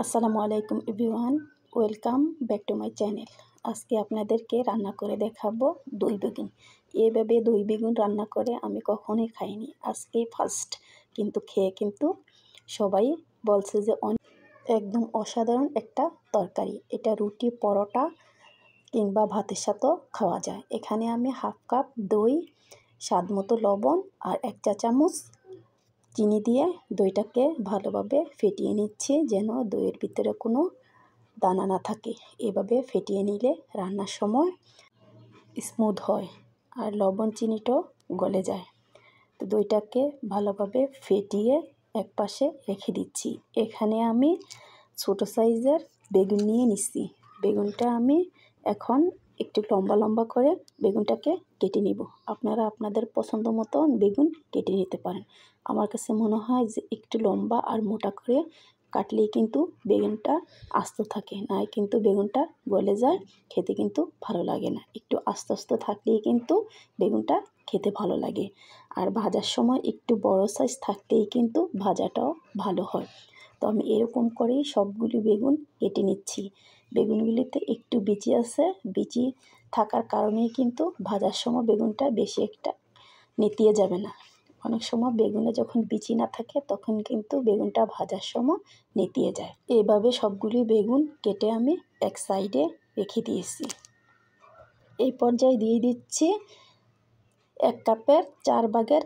আসসালামু আলাইকুম everyone, welcome back to my channel. আজকে আপনাদেরকে রান্না করে দেখাবো দই বেগুন। এভাবে দই বেগুন রান্না করে আমি কখনোই খাইনি, আজকেই ফার্স্ট। কিন্তু খেয়ে কিন্তু সবাই বলছে যে একদম অসাধারণ একটা তরকারি। এটা রুটি, পরোটা কিংবা ভাতের সাথেও খাওয়া যায়। এখানে আমি হাফ কাপ দই, স্বাদ মতো লবণ আর 1 চা চামচ চিনি দিয়ে দইটাকে ভালোভাবে ফেটিয়ে নিচ্ছি, যেন দইয়ের ভিতরে কোনো দানা না থাকে। এভাবে ফেটিয়ে নিলে রান্নার সময় স্মুথ হয় আর লবণ চিনিটাও গলে যায়। তো দইটাকে ভালোভাবে ফেটিয়ে এক পাশে রেখে দিচ্ছি। এখানে আমি ছোটো সাইজের বেগুন নিয়ে নিচ্ছি। বেগুনটা আমি এখন একটু লম্বা লম্বা করে বেগুনটাকে কেটে নিব। আপনারা আপনাদের পছন্দ মতন বেগুন কেটে নিতে পারেন। আমার কাছে মনে হয় যে একটু লম্বা আর মোটা করে কাটলেই কিন্তু বেগুনটা আস্ত থাকে, না কিন্তু বেগুনটা গলে যায়, খেতে কিন্তু ভালো লাগে না। একটু আস্তে আস্তে থাকলেই কিন্তু বেগুনটা খেতে ভালো লাগে। আর ভাজার সময় একটু বড় সাইজ থাকলেই কিন্তু ভাজাটাও ভালো হয়। তো আমি এরকম করেই সবগুলি বেগুন কেটে নিচ্ছি। বেগুনগুলিতে একটু বিচি আছে, বিচি থাকার কারণেই কিন্তু ভাজার সময় বেগুনটা বেশি একটা নেতিয়ে যাবে না। অনেক সময় বেগুনে যখন বিচি না থাকে তখন কিন্তু বেগুনটা ভাজার সময় নেতিয়ে যায়। এভাবে সবগুলি বেগুন কেটে আমি এক সাইডে রেখে দিয়েছি। এই পর্যায়ে দিয়ে দিচ্ছি 1 কাপের 4 ভাগের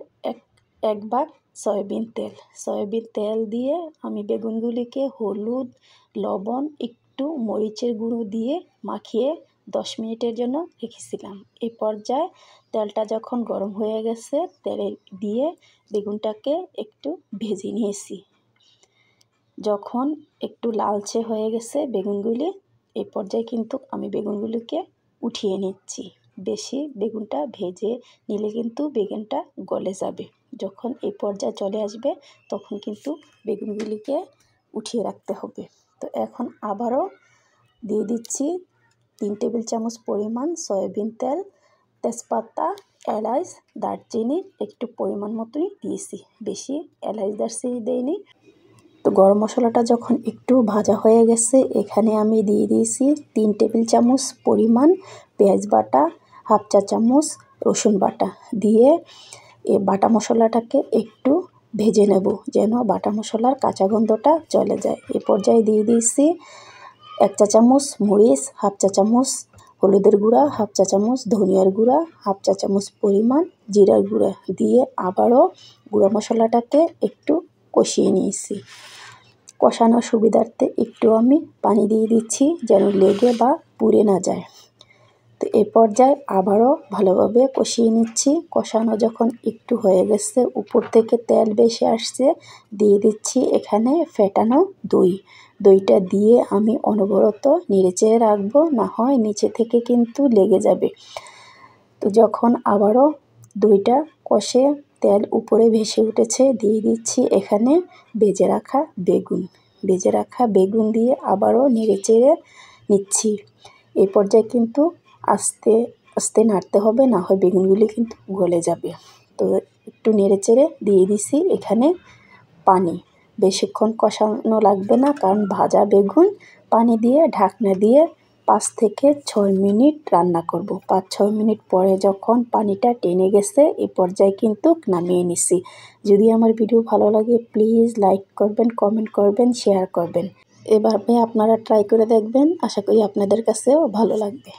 1 ভাগ সয়াবিন তেল। সয়াবিন তেল দিয়ে আমি বেগুনগুলিকে হলুদ, লবণ, একটু মরিচের গুঁড়ো দিয়ে মাখিয়ে 10 মিনিটের জন্য রেখেছিলাম। এই পর্যায়ে তেলটা যখন গরম হয়ে গেছে, তেলে দিয়ে বেগুনটাকে একটু ভেজে নিয়েছি। যখন একটু লালচে হয়ে গেছে বেগুনগুলি, এই পর্যায়ে কিন্তু আমি বেগুনগুলিকে উঠিয়ে নিচ্ছি। বেশি বেগুনটা ভেজে নিলে কিন্তু বেগুনটা গলে যাবে। যখন এই পর্যায়ে চলে আসবে তখন কিন্তু বেগুনগুলিকে উঠিয়ে রাখতে হবে। তো এখন আবারও দিয়ে দিচ্ছি 3 টেবিল চামচ পরিমাণ সয়াবিন তেল, তেজপাতা, এলাচ, দারচিনি একটু পরিমাণ মতোই দিয়েছি, বেশি এলাচ দারচিনি দেইনি। তো গরম মশলাটা যখন একটু ভাজা হয়ে গেছে, এখানে আমি দিয়ে দিয়েছি 3 টেবিল চামচ পরিমাণ পেঁয়াজ বাটা, হাফ চা চামচ রসুন বাটা দিয়ে এই বাটা মশলাটাকে একটু ভেজে নেব, যেন বাটা মশলার কাঁচা গন্ধটা চলে যায়। এই পর্যায়ে দিয়ে দিয়েছি 1 চা চামচ মরিচ, হাফ চা চামচ হলুদের গুঁড়া, হাফ চা চামচ ধনিয়ার গুঁড়া, হাফ চা চামচ পরিমাণ জিরার গুঁড়া দিয়ে আবারও গুঁড়া মশলাটাকে একটু কষিয়ে নিয়েছি। কষানোর সুবিধার্থে একটু আমি পানি দিয়ে দিচ্ছি, যেন লেগে বা পুড়ে না যায়। তো এই পর্যায়ে আবারও ভালোভাবে কষিয়ে নিচ্ছি। কষানো যখন একটু হয়ে গেছে, উপর থেকে তেল বেশি আসছে, দিয়ে দিচ্ছি এখানে ফেটানো দই। দইটা দিয়ে আমি অনবরত নেড়েচেড়ে রাখবো, না হয় নিচে থেকে কিন্তু লেগে যাবে। তো যখন আবারও দইটা কষে তেল উপরে ভেসে উঠেছে, দিয়ে দিচ্ছি এখানে ভেজে রাখা বেগুন দিয়ে আবারও নেড়েচেড়ে নিচ্ছি। এই পর্যায়ে কিন্তু আস্তে আস্তে নাড়তে হবে, না হয় বেগুনগুলি কিন্তু গলে যাবে। তো একটু নেড়েচেড়ে দিয়ে দিছি এখানে পানি। বেশিক্ষণ কষানো লাগবে না, কারণ ভাজা বেগুন। পানি দিয়ে ঢাকনা দিয়ে 5 থেকে 6 মিনিট রান্না করব। 5-6 মিনিট পরে যখন পানিটা টেনে গেছে, এই পর্যায়ে কিন্তু নামিয়ে নিছি। যদি আমার ভিডিও ভালো লাগে প্লিজ লাইক করবেন, কমেন্ট করবেন, শেয়ার করবেন। এভাবে আপনারা ট্রাই করে দেখবেন, আশা করি আপনাদের কাছেও ভালো লাগবে।